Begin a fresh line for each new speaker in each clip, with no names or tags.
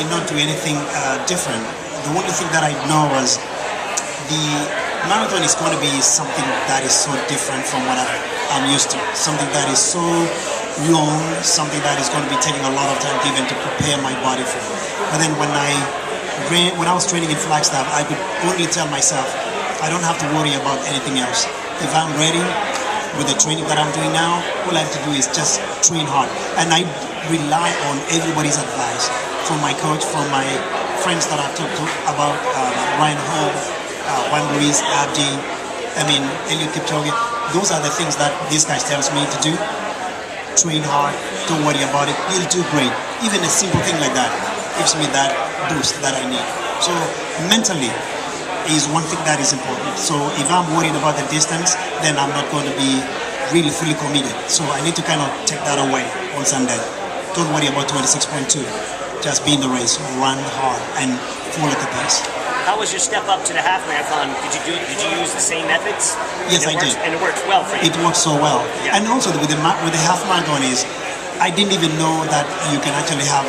did not do anything different. The only thing that I know was the marathon is going to be something that is so different from what I'm used to. Something that is so long, something that is going to be taking a lot of time given to prepare my body for. But then when I was training in Flagstaff, I could only tell myself, I don't have to worry about anything else. If I'm ready with the training that I'm doing now, all I have to do is just train hard. And I rely on everybody's advice, from my coach, from my friends that I've talked to about Ryan Hall, Juan Luis, Abdi, Eliud Kipchoge. Those are the things that these guys tells me to do. Train hard, don't worry about it, you'll do great. Even a simple thing like that gives me that boost that I need. So mentally is one thing that is important. So if I'm worried about the distance, then I'm not going to be really fully committed. So I need to kind of take that away on Sunday. Don't worry about 26.2. Just be in the race, run hard, and follow the pace.
How was your step up to the half marathon? Did you use the same methods?
Yes, I did.
And it worked well for you.
It worked so well.
Yeah.
And also with the half marathon I didn't even know that you can actually have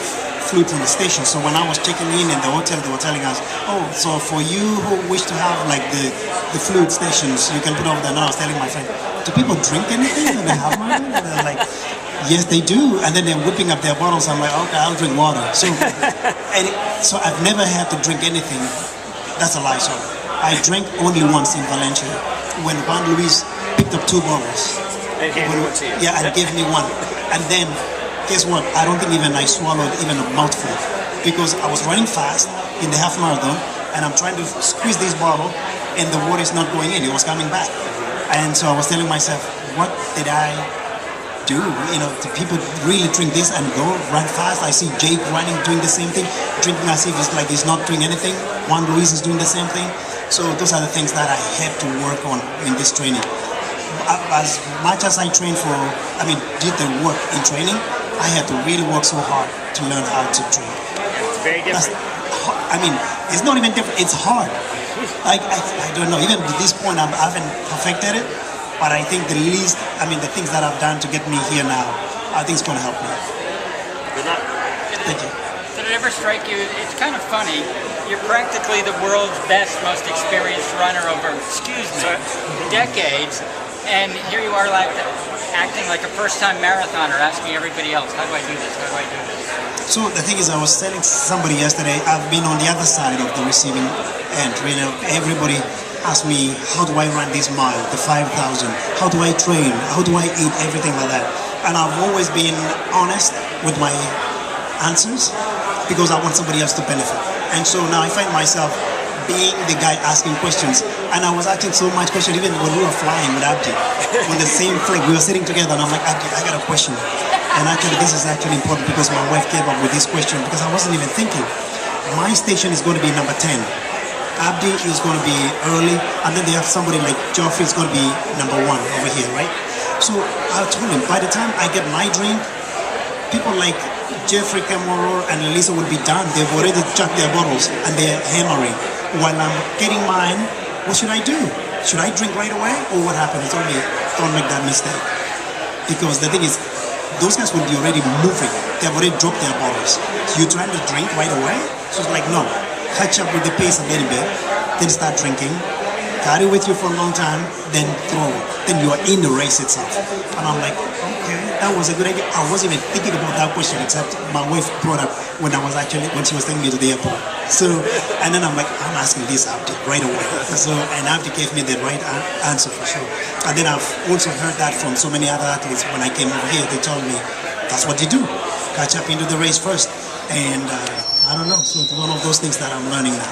fluids in the station. So when I was checking in the hotel, they were telling us, oh, so for you who wish to have like the fluid stations, you can put over there. And I was telling my friend, do people drink anything when they have marathon? And they're like, yes, they do. And then they're whipping up their bottles. I'm like, okay, I'll drink water. So, so I've never had to drink anything. That's a lie, sorry. I drank only once in Valencia when Juan Luis picked up 2 bottles.
And handed one to you.
Yeah, and gave me one. And then, guess what? I don't think even I swallowed even a mouthful because I was running fast in the half marathon and I'm trying to squeeze this bottle and the water is not going in. It was coming back. And so I was telling myself, what did I do? Do people really drink this and go run fast? I see Jake running, doing the same thing, drinking as if it's like he's not doing anything. Juan Luis is doing the same thing. So those are the things that I have to work on in this training. As much as I did the work in training, I had to really work so hard to learn how to drink.
It's very different.
It's not even different. It's hard. I don't know. Even at this point, I haven't perfected it. But I think the things that I've done to get me here now, I think it's going to help me.
Good luck.
Thank you.
Did it ever strike you? It's kind of funny. You're practically the world's best, most experienced runner over, decades. And here you are acting like a first-time marathoner, asking everybody else, how do I do this? How do I do this?
So the thing is, I was telling somebody yesterday, I've been on the other side of the receiving end. Everybody ask me, how do I run this mile, the 5,000? How do I train? How do I eat? Everything like that. And I've always been honest with my answers because I want somebody else to benefit. And so now I find myself being the guy asking questions. And I was asking so much questions even when we were flying with Abdi. On the same flight, we were sitting together and I'm like, Abdi, I got a question. And actually this is actually important because my wife came up with this question because I wasn't even thinking. My station is going to be number 10. Abdi is going to be early, and then they have somebody like Geoffrey is going to be number 1 over here, right? So I told him, by the time I get my drink, people like Jeffrey Kamoro and Elisa will be done. They've already chucked their bottles and they're hammering. While I'm getting mine, what should I do? Should I drink right away or what happened? He told me, don't make that mistake. Because the thing is, those guys will be already moving. They've already dropped their bottles. So you're trying to drink right away? So it's like, no. Catch up with the pace a little bit, then start drinking, carry with you for a long time, then throw it. Then you are in the race itself. And I'm like, okay, that was a good idea. I wasn't even thinking about that question except my wife brought up when she was taking me to the airport. So, and then I'm like, I'm asking this Abdi right away. So, and Abdi gave me the right answer for sure. And then I've also heard that from so many other athletes when I came over here. They told me, that's what you do. Catch up into the race first. And I don't know, so it's one of those things that I'm learning now.